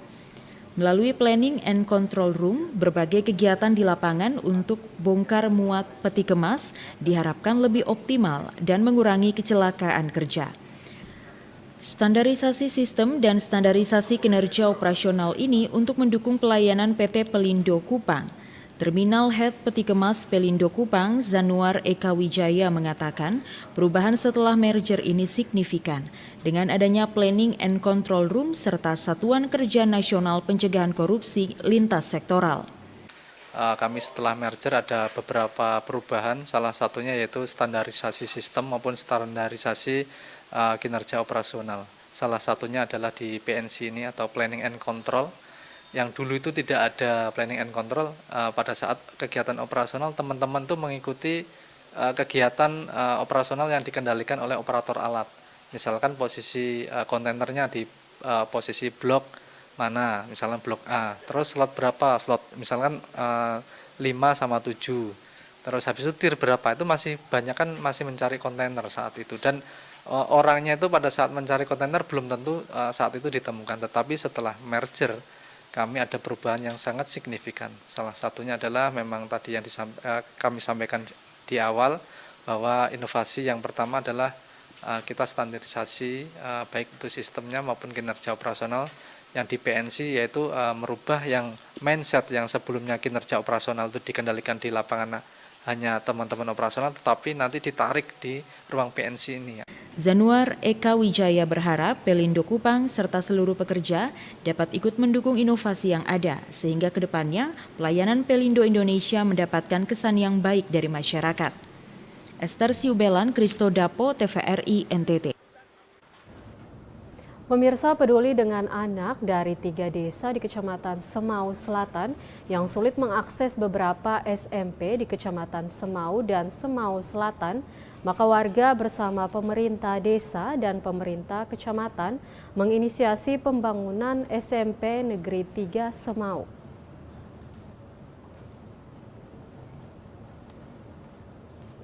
[SPEAKER 4] Melalui Planning and Control Room, berbagai kegiatan di lapangan untuk bongkar muat peti kemas diharapkan lebih optimal dan mengurangi kecelakaan kerja. Standarisasi sistem dan standarisasi kinerja operasional ini untuk mendukung pelayanan PT Pelindo Kupang. Terminal Head Peti Kemas Pelindo Kupang, Zanuar Eka Wijaya mengatakan perubahan setelah merger ini signifikan dengan adanya Planning and Control Room serta Satuan Kerja Nasional Pencegahan Korupsi lintas sektoral.
[SPEAKER 18] Kami setelah merger ada beberapa perubahan, salah satunya yaitu standarisasi sistem maupun standarisasi kinerja operasional. Salah satunya adalah di PNC ini atau Planning and Control. Yang dulu itu tidak ada planning and control, pada saat kegiatan operasional teman-teman tuh mengikuti kegiatan operasional yang dikendalikan oleh operator alat. Misalkan posisi kontainernya di posisi blok mana, misalnya blok A, terus slot berapa, slot misalkan 5 sama 7, terus habis itu tier berapa, itu masih banyak kan masih mencari kontainer saat itu, dan orangnya itu pada saat mencari kontainer belum tentu saat itu ditemukan, tetapi setelah merger kami ada perubahan yang sangat signifikan. Salah satunya adalah memang tadi yang kami sampaikan di awal, bahwa inovasi yang pertama adalah kita standarisasi baik itu sistemnya maupun kinerja operasional yang di PNC, yaitu merubah yang mindset yang sebelumnya kinerja operasional itu dikendalikan di lapangan hanya teman-teman operasional, tetapi nanti ditarik di ruang PNC ini.
[SPEAKER 4] Zanuar Eka Wijaya berharap Pelindo Kupang serta seluruh pekerja dapat ikut mendukung inovasi yang ada, sehingga kedepannya pelayanan Pelindo Indonesia mendapatkan kesan yang baik dari masyarakat. Esther Siubelan, Kristo Dapo, TVRI NTT.
[SPEAKER 2] Pemirsa, peduli dengan anak dari 3 desa di Kecamatan Semau Selatan yang sulit mengakses beberapa SMP di Kecamatan Semau dan Semau Selatan, maka warga bersama pemerintah desa dan pemerintah kecamatan menginisiasi pembangunan SMP Negeri 3 Semau.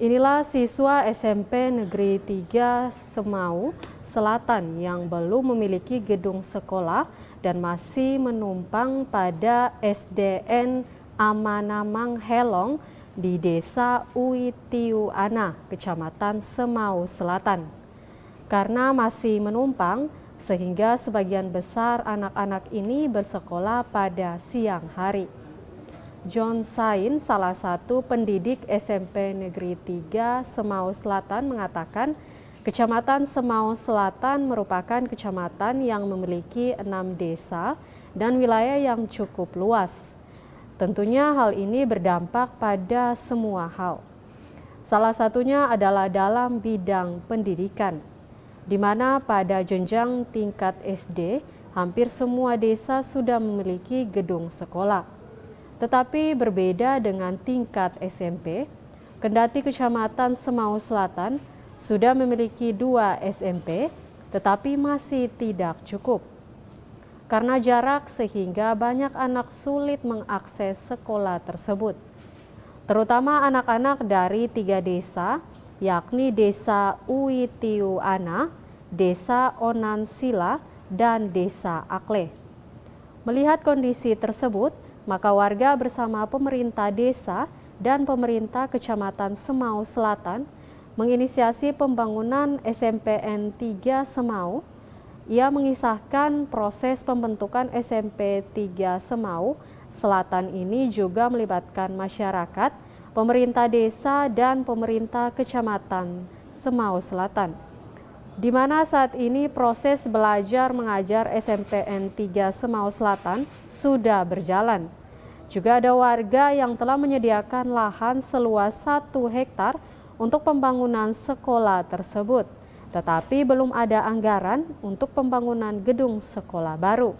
[SPEAKER 2] Inilah siswa SMP Negeri 3 Semau Selatan yang belum memiliki gedung sekolah dan masih menumpang pada SDN Amanamang Helong di Desa Uitiuana, Kecamatan Semau Selatan. Karena masih menumpang, sehingga sebagian besar anak-anak ini bersekolah pada siang hari. John Sain, salah satu pendidik SMP Negeri 3 Semau Selatan mengatakan, Kecamatan Semau Selatan merupakan kecamatan yang memiliki 6 desa dan wilayah yang cukup luas. Tentunya hal ini berdampak pada semua hal. Salah satunya adalah dalam bidang pendidikan, di mana pada jenjang tingkat SD, hampir semua desa sudah memiliki gedung sekolah. Tetapi berbeda dengan tingkat SMP, kendati Kecamatan Semau Selatan sudah memiliki 2 SMP, tetapi masih tidak cukup. Karena jarak sehingga banyak anak sulit mengakses sekolah tersebut. Terutama anak-anak dari 3 desa, yakni Desa Uitiuana, Desa Onansila, dan Desa Akle. Melihat kondisi tersebut, maka warga bersama pemerintah desa dan pemerintah Kecamatan Semau Selatan menginisiasi pembangunan SMPN 3 Semau. Ia mengisahkan proses pembentukan SMP 3 Semau Selatan ini juga melibatkan masyarakat, pemerintah desa, dan pemerintah Kecamatan Semau Selatan. di mana saat ini proses belajar mengajar SMPN 3 Semau Selatan sudah berjalan. Juga ada warga yang telah menyediakan lahan seluas 1 hektar untuk pembangunan sekolah tersebut, tetapi belum ada anggaran untuk pembangunan gedung sekolah baru.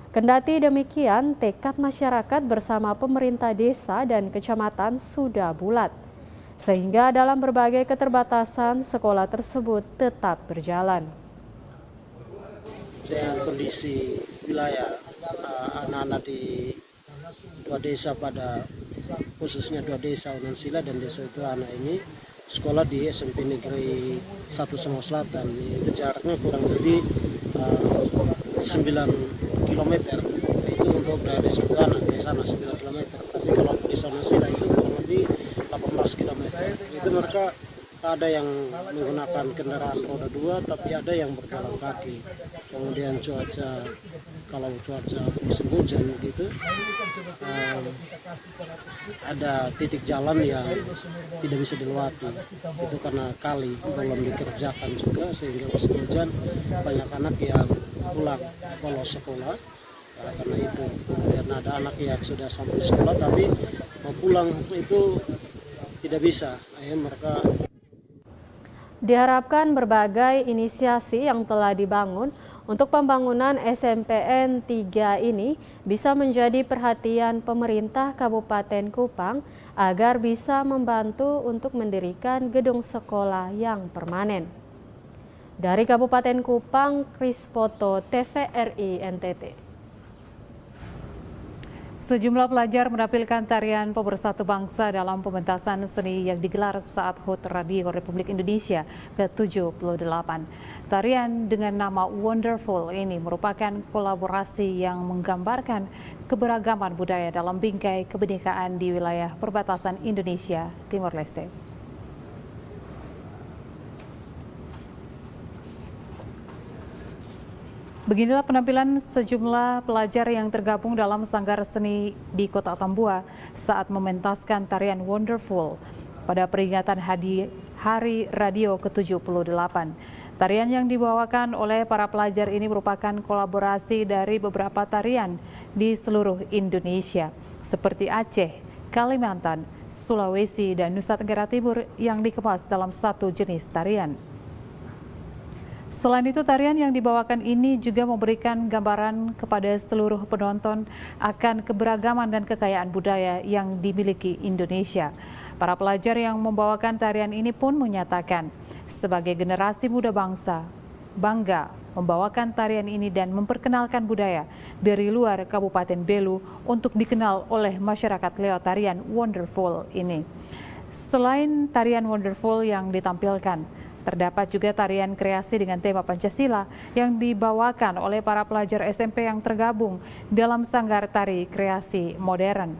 [SPEAKER 2] Kendati demikian, tekad masyarakat bersama pemerintah desa dan kecamatan sudah bulat, sehingga dalam berbagai keterbatasan sekolah tersebut tetap berjalan.
[SPEAKER 19] Dengan kondisi wilayah anak-anak di 2 desa khususnya 2 desa Unansila dan desa Tuana ini sekolah di SMP Negeri 1 Semau Selatan, itu jaraknya kurang lebih 9 km, itu untuk dari desa Tuana ke sana 9 km, tapi kalau desa Unansila itu kurang lebih 18 km. Itu mereka ada yang menggunakan kendaraan roda 2, tapi ada yang berjalan kaki. Kemudian kalau cuaca musim hujan gitu, ada titik jalan yang tidak bisa dilewati. Itu karena kali belum dikerjakan juga, sehingga musim hujan banyak anak yang pulang bolos sekolah. Karena itu kemudian ada anak yang sudah sampai sekolah tapi mau pulang itu tidak bisa. Mereka
[SPEAKER 2] diharapkan berbagai inisiasi yang telah dibangun untuk pembangunan SMPN 3 ini bisa menjadi perhatian pemerintah Kabupaten Kupang agar bisa membantu untuk mendirikan gedung sekolah yang permanen. Dari Kabupaten Kupang, Krispoto, TVRI NTT.
[SPEAKER 1] Sejumlah pelajar menampilkan tarian pemersatu bangsa dalam pementasan seni yang digelar saat HUT Radio Republik Indonesia ke-78. Tarian dengan nama Wonderful ini merupakan kolaborasi yang menggambarkan keberagaman budaya dalam bingkai kebinekaan di wilayah perbatasan Indonesia Timor Leste. Beginilah penampilan sejumlah pelajar yang tergabung dalam sanggar seni di Kota Tambua saat mementaskan tarian Wonderful pada peringatan Hari Radio ke-78. Tarian yang dibawakan oleh para pelajar ini merupakan kolaborasi dari beberapa tarian di seluruh Indonesia, seperti Aceh, Kalimantan, Sulawesi, dan Nusa Tenggara Timur yang dikemas dalam satu jenis tarian. Selain itu, tarian yang dibawakan ini juga memberikan gambaran kepada seluruh penonton akan keberagaman dan kekayaan budaya yang dimiliki Indonesia. Para pelajar yang membawakan tarian ini pun menyatakan, sebagai generasi muda bangsa, bangga membawakan tarian ini dan memperkenalkan budaya dari luar Kabupaten Belu untuk dikenal oleh masyarakat lewat tarian Wonderful ini. Selain tarian Wonderful yang ditampilkan, terdapat juga tarian kreasi dengan tema Pancasila yang dibawakan oleh para pelajar SMP yang tergabung dalam Sanggar Tari Kreasi Modern.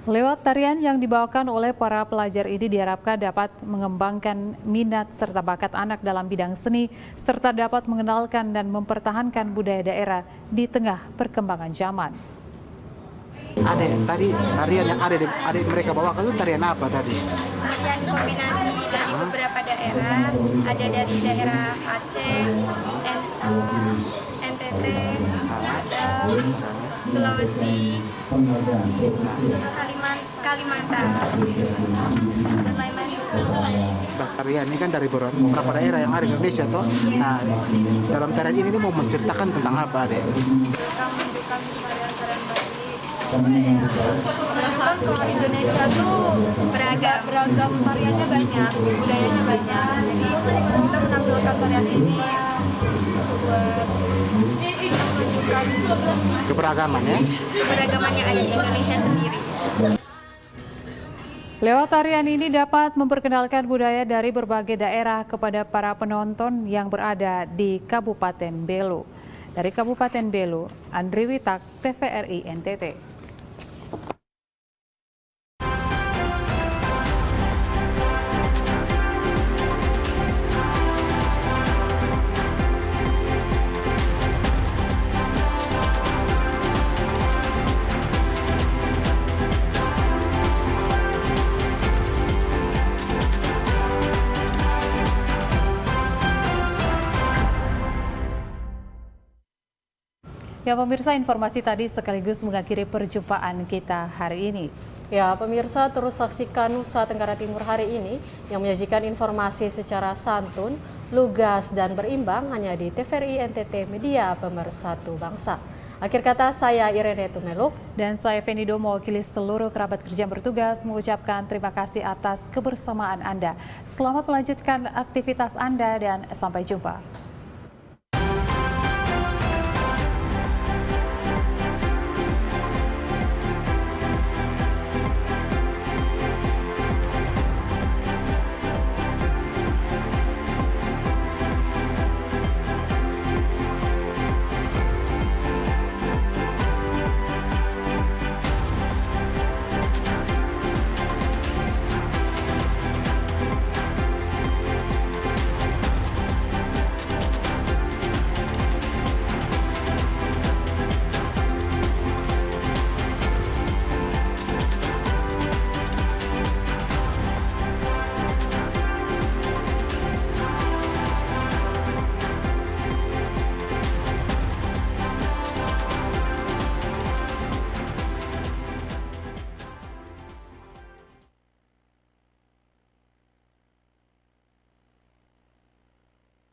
[SPEAKER 1] Lewat tarian yang dibawakan oleh para pelajar ini diharapkan dapat mengembangkan minat serta bakat anak dalam bidang seni, serta dapat mengenalkan dan mempertahankan budaya daerah di tengah perkembangan zaman.
[SPEAKER 20] Tarian yang ada mereka bawakan itu tarian apa tadi?
[SPEAKER 21] Tarian kombinasi dari beberapa daerah, ada dari daerah Aceh, NTT, Sulawesi, Kalimantan, dan lain-lain.
[SPEAKER 20] Tarian ini kan dari beberapa daerah yang ada di Indonesia toh. Nah, dalam tarian ini mau menceritakan tentang apa, Dek?
[SPEAKER 21] Kan kalau Indonesia tuh beragam tariannya banyak, budayanya banyak. Jadi kita menampilkan tarian ini buat menunjukkan
[SPEAKER 20] keberagaman ya.
[SPEAKER 21] Keberagaman yang ada di Indonesia sendiri.
[SPEAKER 1] Lewat tarian ini dapat memperkenalkan budaya dari berbagai daerah kepada para penonton yang berada di Kabupaten Belu. Dari Kabupaten Belu, Andri Witak, TVRI NTT. Ya pemirsa, informasi tadi sekaligus mengakhiri perjumpaan kita hari ini.
[SPEAKER 2] Ya pemirsa, terus saksikan Nusa Tenggara Timur hari ini yang menyajikan informasi secara santun, lugas dan berimbang hanya di TVRI NTT Media Pemersatu Bangsa. Akhir kata, saya Irene Tumeluk
[SPEAKER 1] dan saya Fenido mewakili seluruh kerabat kerja yang bertugas mengucapkan terima kasih atas kebersamaan Anda. Selamat melanjutkan aktivitas Anda dan sampai jumpa.